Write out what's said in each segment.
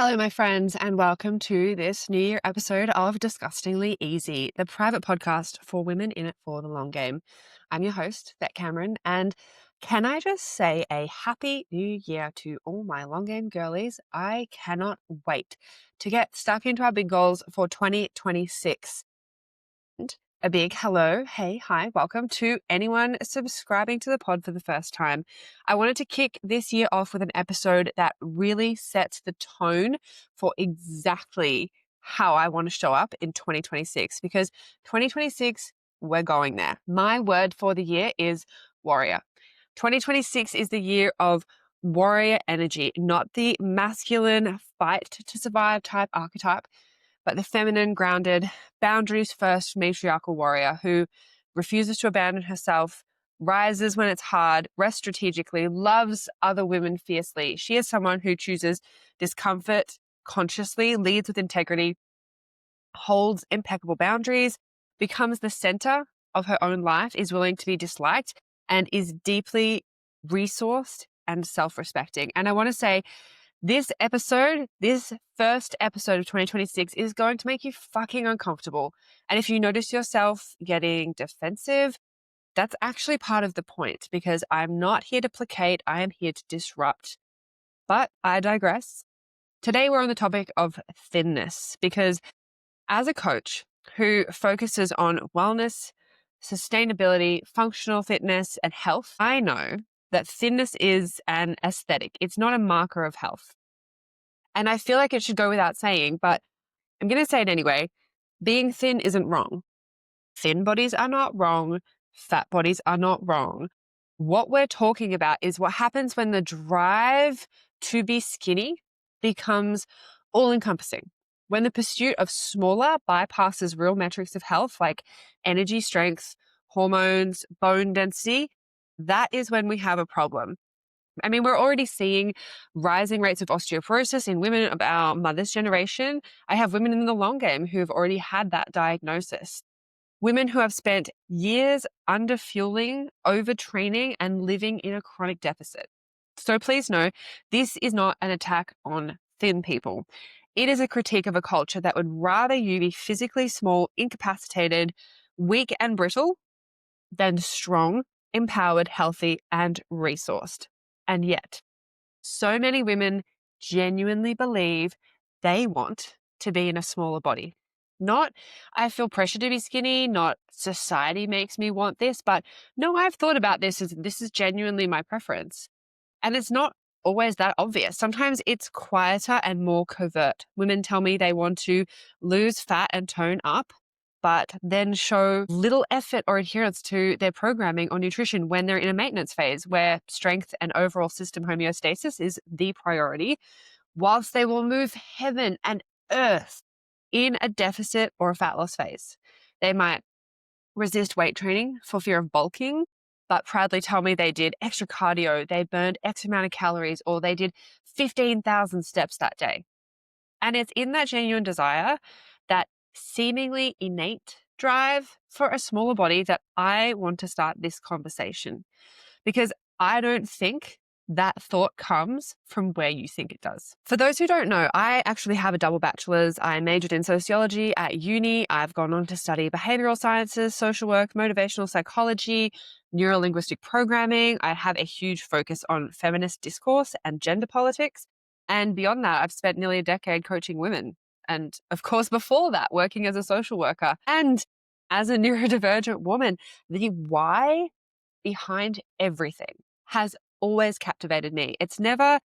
Hello, my friends, and welcome to this New Year episode of Disgustingly Easy, the private podcast for women in it for the long game. I'm your host, Bec Cameron, and can I just say a happy new year to all my long game girlies? I cannot wait to get stuck into our big goals for 2026. A big hello, hey, hi, welcome to anyone subscribing to the pod for the first time. I wanted to kick this year off with an episode that really sets the tone for exactly how I want to show up in 2026, because 2026, we're going there. My word for the year is warrior. 2026 is the year of warrior energy, not the masculine fight to survive type archetype, but the feminine, grounded, boundaries first matriarchal warrior who refuses to abandon herself, rises when it's hard, rests strategically, loves other women fiercely. She is someone who chooses discomfort consciously, leads with integrity, holds impeccable boundaries, becomes the center of her own life, is willing to be disliked, and is deeply resourced and self-respecting. And I want to say, this first episode of 2026 is going to make you fucking uncomfortable. And if you notice yourself getting defensive, that's actually part of the point, because I'm not here to placate, I am here to disrupt. But I digress. Today we're on the topic of thinness, because as a coach who focuses on wellness, sustainability, functional fitness, and health, I know that thinness is an aesthetic. It's not a marker of health. And I feel like it should go without saying, but I'm going to say it anyway. Being thin isn't wrong. Thin bodies are not wrong. Fat bodies are not wrong. What we're talking about is what happens when the drive to be skinny becomes all-encompassing. When the pursuit of smaller bypasses real metrics of health like energy, strength, hormones, bone density, that is when we have a problem. I mean, we're already seeing rising rates of osteoporosis in women of our mother's generation. I have women in the long game who have already had that diagnosis. Women who have spent years underfueling, overtraining, and living in a chronic deficit. So please know, this is not an attack on thin people. It is a critique of a culture that would rather you be physically small, incapacitated, weak, and brittle than strong, empowered, healthy, and resourced. And yet, so many women genuinely believe they want to be in a smaller body. Not, I feel pressure to be skinny, not society makes me want this, but no, I've thought about this as this is genuinely my preference. And it's not always that obvious. Sometimes it's quieter and more covert. Women tell me they want to lose fat and tone up, but then show little effort or adherence to their programming or nutrition when they're in a maintenance phase where strength and overall system homeostasis is the priority, whilst they will move heaven and earth in a deficit or a fat loss phase. They might resist weight training for fear of bulking, but proudly tell me they did extra cardio, they burned X amount of calories, or they did 15,000 steps that day. And it's in that genuine desire, that seemingly innate drive for a smaller body, that I want to start this conversation. Because I don't think that thought comes from where you think it does. For those who don't know, I actually have a double bachelor's. I majored in sociology at uni. I've gone on to study behavioral sciences, social work, motivational psychology, neurolinguistic programming. I have a huge focus on feminist discourse and gender politics. And beyond that, I've spent nearly a decade coaching women. And of course, before that, working as a social worker and as a neurodivergent woman. The why behind everything has always captivated me. It's never,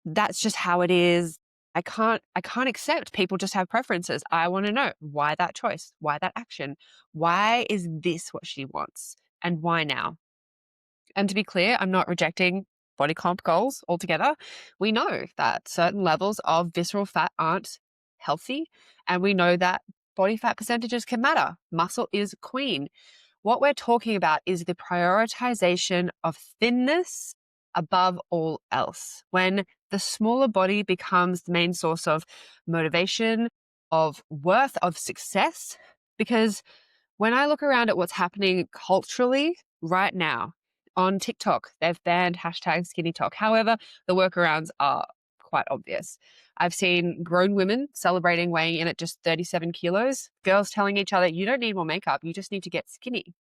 that's just how it is. I can't accept people just have preferences. I want to know why that choice, why that action, why is this what she wants, and why now? And to be clear, I'm not rejecting body comp goals altogether. We know that certain levels of visceral fat aren't healthy, and we know that body fat percentages can matter. Muscle is queen. What we're talking about is the prioritization of thinness above all else. When the smaller body becomes the main source of motivation, of worth, of success. Because when I look around at what's happening culturally right now, on TikTok, they've banned hashtag skinny talk. However, the workarounds are quite obvious. I've seen grown women celebrating weighing in at just 37 kilos, girls telling each other, you don't need more makeup, you just need to get skinny.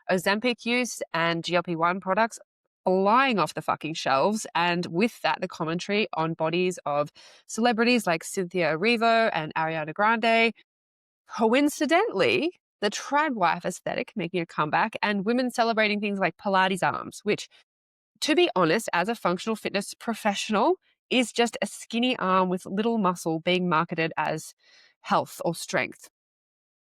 Ozempic use and GLP-1 products flying off the fucking shelves. And with that, the commentary on bodies of celebrities like Cynthia Erivo and Ariana Grande. Coincidentally, the trad wife aesthetic making a comeback and women celebrating things like Pilates arms, which, to be honest, as a functional fitness professional, is just a skinny arm with little muscle being marketed as health or strength.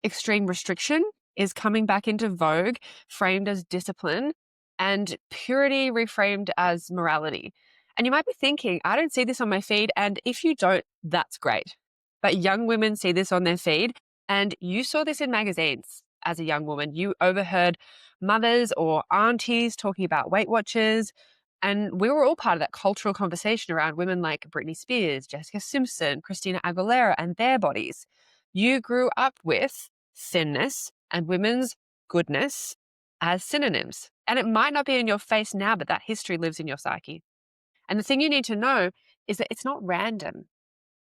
Extreme restriction is coming back into vogue, framed as discipline, and purity reframed as morality. And you might be thinking, I don't see this on my feed. And if you don't, that's great. But young women see this on their feed. And you saw this in magazines as a young woman. You overheard mothers or aunties talking about Weight Watchers. And we were all part of that cultural conversation around women like Britney Spears, Jessica Simpson, Christina Aguilera, and their bodies. You grew up with thinness and women's goodness as synonyms. And it might not be in your face now, but that history lives in your psyche. And the thing you need to know is that it's not random.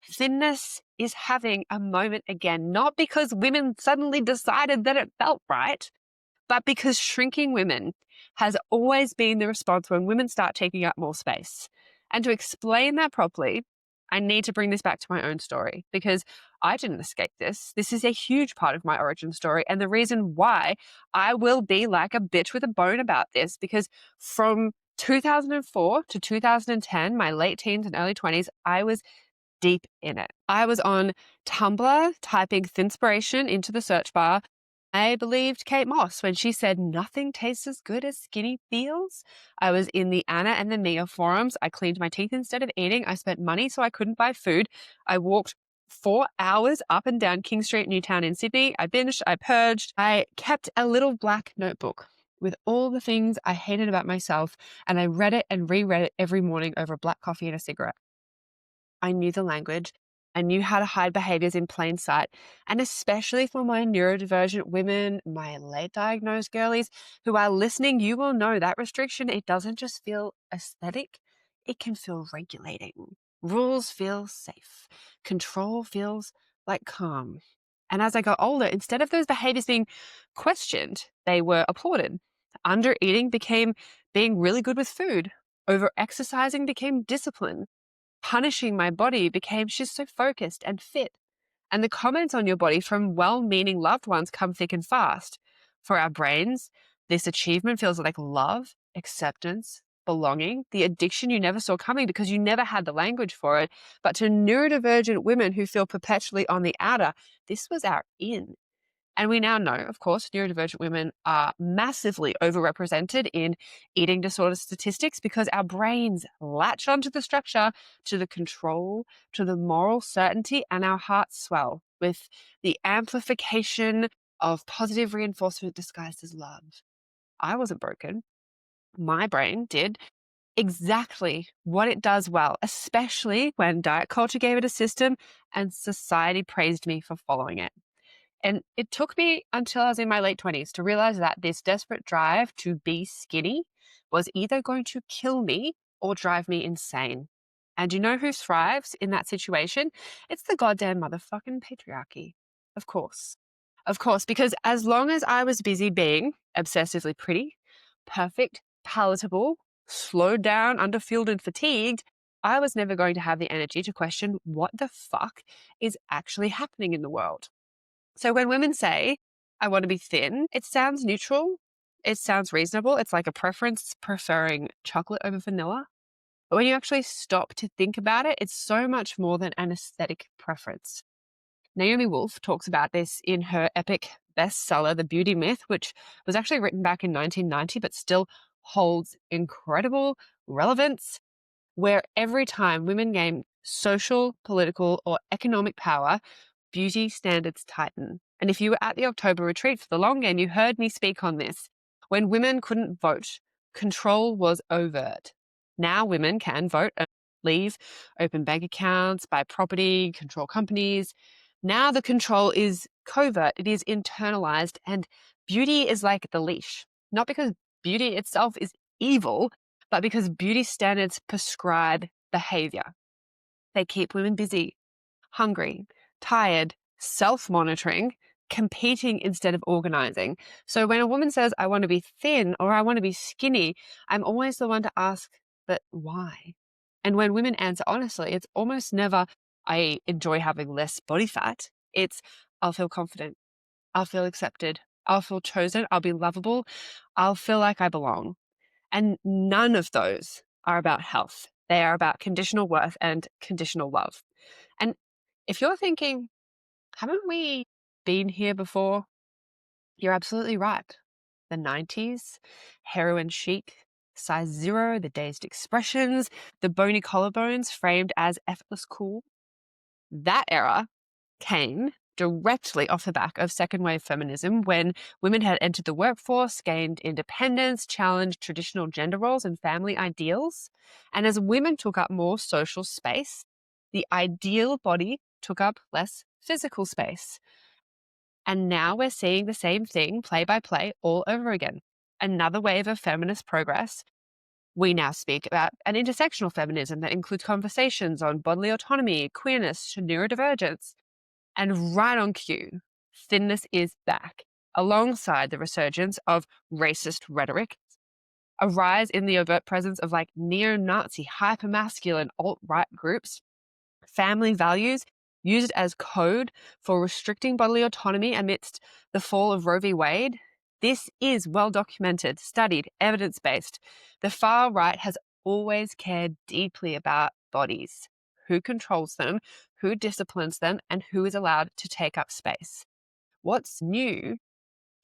Thinness is having a moment again, not because women suddenly decided that it felt right, but because shrinking women has always been the response when women start taking up more space. And to explain that properly, I need to bring this back to my own story because I didn't escape this. This is a huge part of my origin story and the reason why I will be like a bitch with a bone about this, because from 2004 to 2010, my late teens and early 20s, I was deep in it. I was on Tumblr typing Thinspiration into the search bar. I believed Kate Moss when she said nothing tastes as good as skinny feels. I was in the Anna and the Mia forums. I cleaned my teeth instead of eating. I spent money so I couldn't buy food. I walked 4 hours up and down King Street, Newtown in Sydney. I binged, I purged. I kept a little black notebook with all the things I hated about myself, and I read it and reread it every morning over a black coffee and a cigarette. I knew the language. I knew how to hide behaviors in plain sight. And especially for my neurodivergent women, my late diagnosed girlies who are listening, you will know that restriction, it doesn't just feel aesthetic, it can feel regulating. Rules feel safe. Control feels like calm. And as I got older, instead of those behaviors being questioned, they were applauded. Under eating became being really good with food. Over exercising became discipline. Punishing my body became she's so focused and fit. And the comments on your body from well-meaning loved ones come thick and fast. For our brains, this achievement feels like love, acceptance, belonging, the addiction you never saw coming because you never had the language for it. But to neurodivergent women who feel perpetually on the outer, this was our in. And we now know, of course, neurodivergent women are massively overrepresented in eating disorder statistics because our brains latch onto the structure, to the control, to the moral certainty, and our hearts swell with the amplification of positive reinforcement disguised as love. I wasn't broken. My brain did exactly what it does well, especially when diet culture gave it a system and society praised me for following it. And it took me until I was in my late 20s to realize that this desperate drive to be skinny was either going to kill me or drive me insane. And you know who thrives in that situation? It's the goddamn motherfucking patriarchy. Of course. Of course, because as long as I was busy being obsessively pretty, perfect, palatable, slowed down, underfueled, and fatigued, I was never going to have the energy to question what the fuck is actually happening in the world. So when women say, I want to be thin, it sounds neutral. It sounds reasonable. It's like a preference preferring chocolate over vanilla. But when you actually stop to think about it, it's so much more than an aesthetic preference. Naomi Wolf talks about this in her epic bestseller, The Beauty Myth, which was actually written back in 1990, but still holds incredible relevance, where every time women gain social, political, or economic power, beauty standards tighten. And if you were at the October retreat for the long game, you heard me speak on this. When women couldn't vote, control was overt. Now women can vote, leave, open bank accounts, buy property, control companies. Now the control is covert, it is internalized, and beauty is like the leash. Not because beauty itself is evil, but because beauty standards prescribe behavior. They keep women busy, hungry, tired, self-monitoring, competing instead of organizing. So when a woman says, I want to be thin or I want to be skinny, I'm always the one to ask, but why? And when women answer honestly, it's almost never, I enjoy having less body fat. It's, I'll feel confident. I'll feel accepted. I'll feel chosen. I'll be lovable. I'll feel like I belong. And none of those are about health. They are about conditional worth and conditional love. And if you're thinking, haven't we been here before? You're absolutely right. The 90s, heroin chic, size zero, the dazed expressions, the bony collarbones framed as effortless cool. That era came directly off the back of second wave feminism when women had entered the workforce, gained independence, challenged traditional gender roles and family ideals. And as women took up more social space, the ideal body took up less physical space. And now we're seeing the same thing play by play all over again. Another wave of feminist progress. We now speak about an intersectional feminism that includes conversations on bodily autonomy, queerness, neurodivergence. And right on cue, thinness is back, alongside the resurgence of racist rhetoric, a rise in the overt presence of like neo-Nazi, hypermasculine alt-right groups, family values used as code for restricting bodily autonomy amidst the fall of Roe v. Wade. This is well documented, studied, evidence-based. The far right has always cared deeply about bodies, who controls them, who disciplines them, and who is allowed to take up space. What's new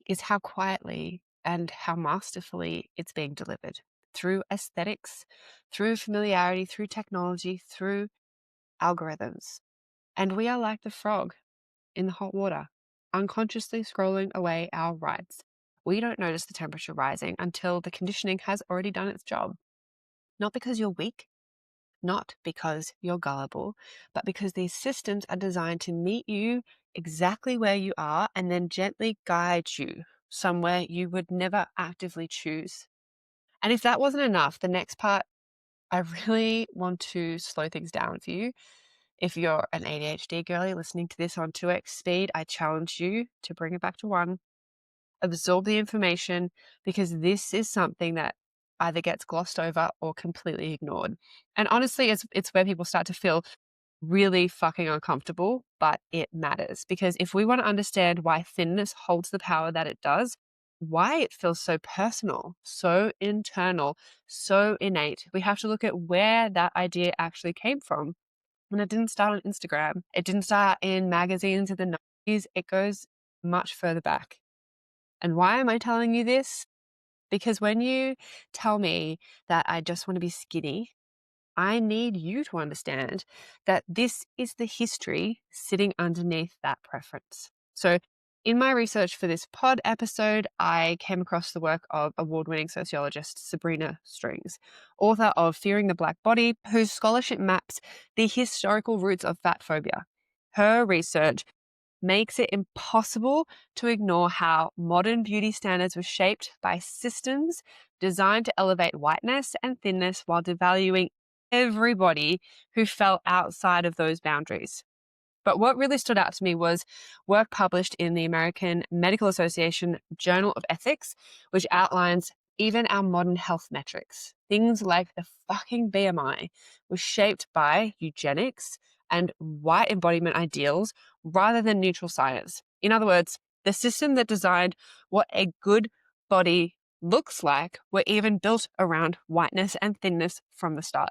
is how quietly and how masterfully it's being delivered through aesthetics, through familiarity, through technology, through algorithms. And we are like the frog in the hot water, unconsciously scrolling away our rights. We don't notice the temperature rising until the conditioning has already done its job. Not because you're weak, not because you're gullible, but because these systems are designed to meet you exactly where you are and then gently guide you somewhere you would never actively choose. And if that wasn't enough, the next part, I really want to slow things down for you. If you're an ADHD girly listening to this on 2x speed, I challenge you to bring it back to 1. Absorb the information, because this is something that either gets glossed over or completely ignored. And honestly, it's where people start to feel really fucking uncomfortable, but it matters. Because if we want to understand why thinness holds the power that it does, why it feels so personal, so internal, so innate, we have to look at where that idea actually came from. And it didn't start on Instagram. It didn't start in magazines in the 90s. It goes much further back. And why am I telling you this? Because when you tell me that I just want to be skinny, I need you to understand that this is the history sitting underneath that preference. So in my research for this pod episode, I came across the work of award-winning sociologist Sabrina Strings, author of Fearing the Black Body, whose scholarship maps the historical roots of fatphobia. Her research makes it impossible to ignore how modern beauty standards were shaped by systems designed to elevate whiteness and thinness while devaluing everybody who fell outside of those boundaries. But what really stood out to me was work published in the American Medical Association Journal of Ethics, which outlines even our modern health metrics. Things like the fucking BMI was shaped by eugenics and white embodiment ideals rather than neutral science. In other words, the system that designed what a good body looks like were even built around whiteness and thinness from the start.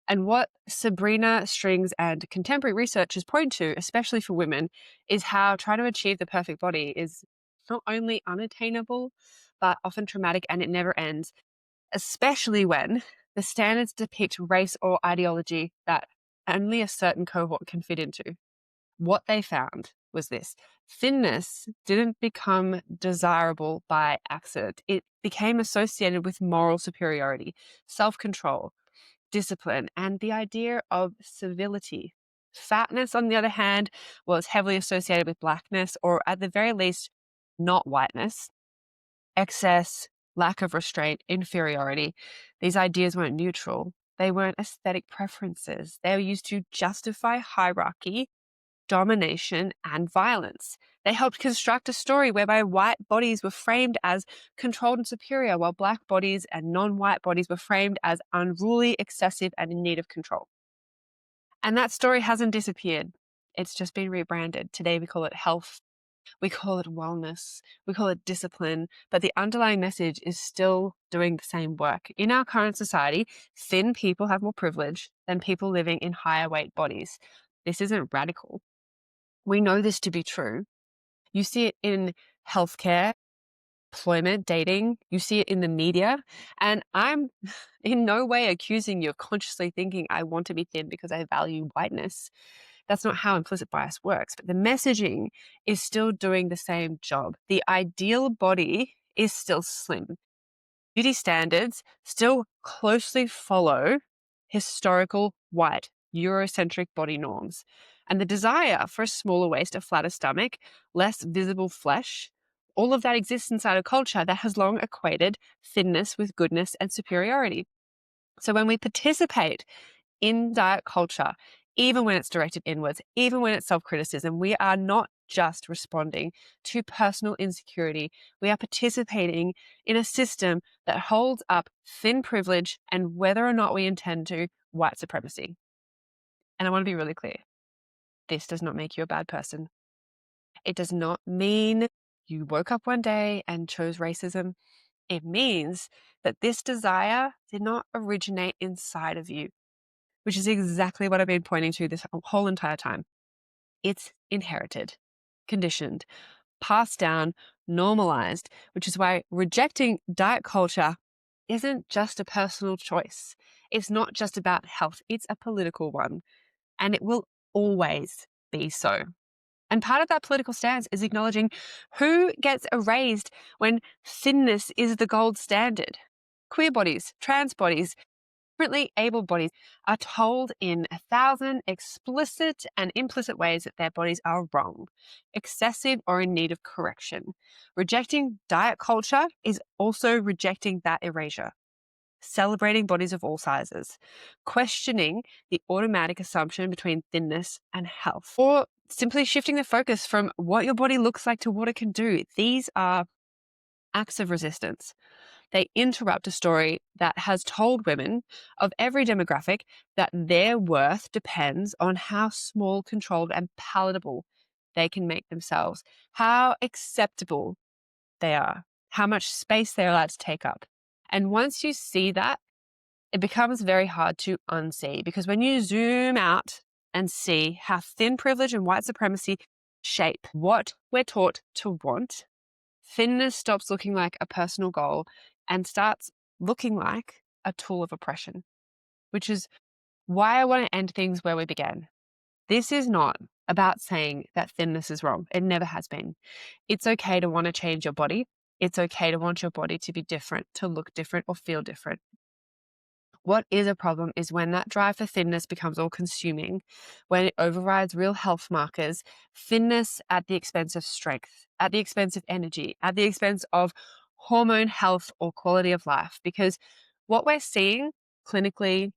And what Sabrina Strings and contemporary researchers point to, especially for women, is how trying to achieve the perfect body is not only unattainable, but often traumatic, and it never ends, especially when the standards depict race or ideology that only a certain cohort can fit into. What they found was this: thinness didn't become desirable by accident. It became associated with moral superiority, self-control, discipline, and the idea of civility. Fatness, on the other hand, was heavily associated with blackness, or at the very least, not whiteness. Excess, lack of restraint, inferiority. These ideas weren't neutral. They weren't aesthetic preferences. They were used to justify hierarchy, domination, and violence. They helped construct a story whereby white bodies were framed as controlled and superior, while black bodies and non-white bodies were framed as unruly, excessive, and in need of control. And that story hasn't disappeared. It's just been rebranded. Today we call it health, we call it wellness, we call it discipline, but the underlying message is still doing the same work. In our current society, thin people have more privilege than people living in higher weight bodies. This isn't radical. We know this to be true. You see it in healthcare, employment, dating, you see it in the media. And I'm in no way accusing you of consciously thinking I want to be thin because I value whiteness. That's not how implicit bias works. But the messaging is still doing the same job. The ideal body is still slim. Beauty standards still closely follow historical white Eurocentric body norms. And the desire for a smaller waist, a flatter stomach, less visible flesh, all of that exists inside a culture that has long equated thinness with goodness and superiority. So when we participate in diet culture, even when it's directed inwards, even when it's self-criticism, we are not just responding to personal insecurity. We are participating in a system that holds up thin privilege and, whether or not we intend to, white supremacy. And I want to be really clear. This does not make you a bad person. It does not mean you woke up one day and chose racism. It means that this desire did not originate inside of you, which is exactly what I've been pointing to this whole entire time. It's inherited, conditioned, passed down, normalized, which is why rejecting diet culture isn't just a personal choice. It's not just about health. It's a political one, and it will always be so. And part of that political stance is acknowledging who gets erased when thinness is the gold standard. Queer bodies, trans bodies, differently able bodies are told in 1,000 explicit and implicit ways that their bodies are wrong, excessive, or in need of correction. Rejecting diet culture is also rejecting that erasure. Celebrating bodies of all sizes, questioning the automatic assumption between thinness and health, or simply shifting the focus from what your body looks like to what it can do. These are acts of resistance. They interrupt a story that has told women of every demographic that their worth depends on how small, controlled, and palatable they can make themselves, how acceptable they are, how much space they're allowed to take up. And once you see that, it becomes very hard to unsee, because when you zoom out and see how thin privilege and white supremacy shape what we're taught to want, thinness stops looking like a personal goal and starts looking like a tool of oppression, which is why I want to end things where we began. This is not about saying that thinness is wrong. It never has been. It's okay to want to change your body. It's okay to want your body to be different, to look different, or feel different. What is a problem is when that drive for thinness becomes all-consuming, when it overrides real health markers, thinness at the expense of strength, at the expense of energy, at the expense of hormone health or quality of life. Because what we're seeing clinically,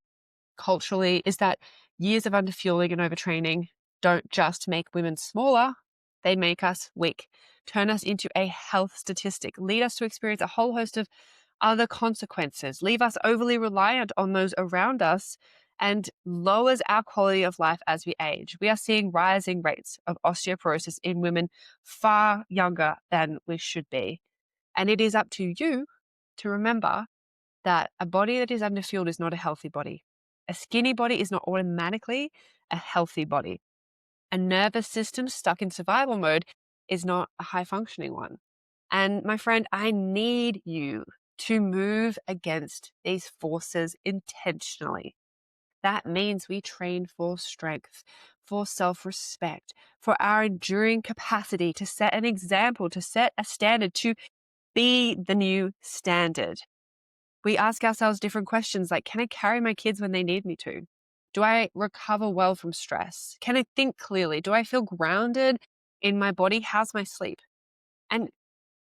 culturally, is that years of underfueling and overtraining don't just make women smaller, they make us weak, turn us into a health statistic, lead us to experience a whole host of other consequences, leave us overly reliant on those around us, and lowers our quality of life as we age. We are seeing rising rates of osteoporosis in women far younger than we should be. And it is up to you to remember that a body that is underfueled is not a healthy body. A skinny body is not automatically a healthy body. A nervous system stuck in survival mode is not a high-functioning one. And my friend, I need you to move against these forces intentionally. That means we train for strength, for self-respect, for our enduring capacity to set an example, to set a standard, to be the new standard. We ask ourselves different questions like, can I carry my kids when they need me to? Do I recover well from stress? Can I think clearly? Do I feel grounded in my body? How's my sleep? And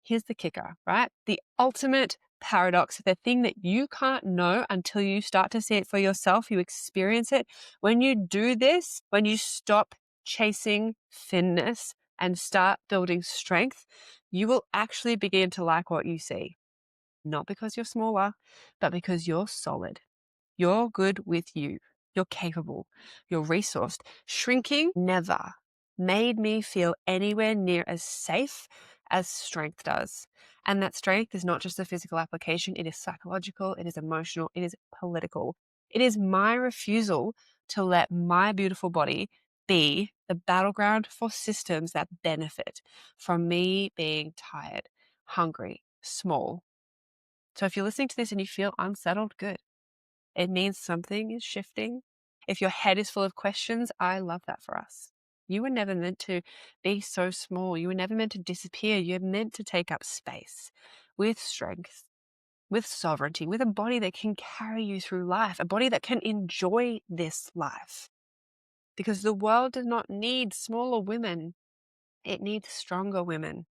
here's the kicker, right? The ultimate paradox, the thing that you can't know until you start to see it for yourself, you experience it. When you do this, when you stop chasing thinness and start building strength, you will actually begin to like what you see. Not because you're smaller, but because you're solid. You're good with you. You're capable. You're resourced. Shrinking never made me feel anywhere near as safe as strength does. And that strength is not just a physical application, it is psychological, it is emotional, it is political. It is my refusal to let my beautiful body be the battleground for systems that benefit from me being tired, hungry, small. So if you're listening to this and you feel unsettled, good. It means something is shifting. If your head is full of questions, I love that for us. You were never meant to be so small. You were never meant to disappear. You're meant to take up space with strength, with sovereignty, with a body that can carry you through life, a body that can enjoy this life. Because the world does not need smaller women. It needs stronger women.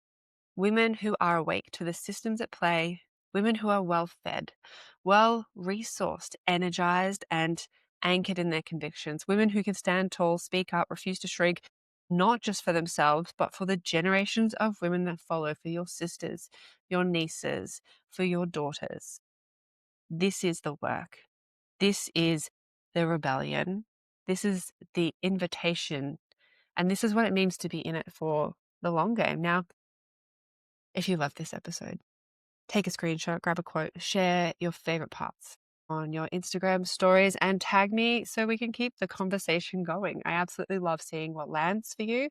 Women who are awake to the systems at play, women who are well fed, well resourced, energized, and anchored in their convictions, women who can stand tall, speak up, refuse to shrink, not just for themselves, but for the generations of women that follow, for your sisters, your nieces, for your daughters. This is the work. This is the rebellion. This is the invitation. And this is what it means to be in it for the long game. Now, if you love this episode, take a screenshot, grab a quote, share your favorite parts on your Instagram stories and tag me so we can keep the conversation going. I absolutely love seeing what lands for you.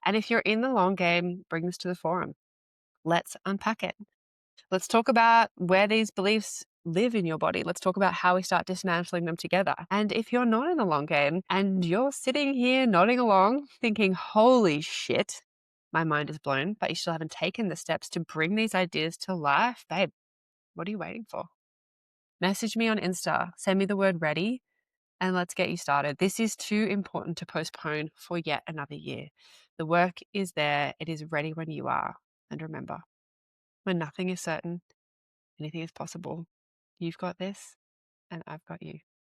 And if you're in the long game, bring this to the forum. Let's unpack it. Let's talk about where these beliefs live in your body. Let's talk about how we start dismantling them together. And if you're not in the long game and you're sitting here nodding along thinking, holy shit, my mind is blown, but you still haven't taken the steps to bring these ideas to life, babe, what are you waiting for? Message me on Insta, send me the word ready, and let's get you started. This is too important to postpone for yet another year. The work is there. It is ready when you are. And remember, when nothing is certain, anything is possible. You've got this, and I've got you.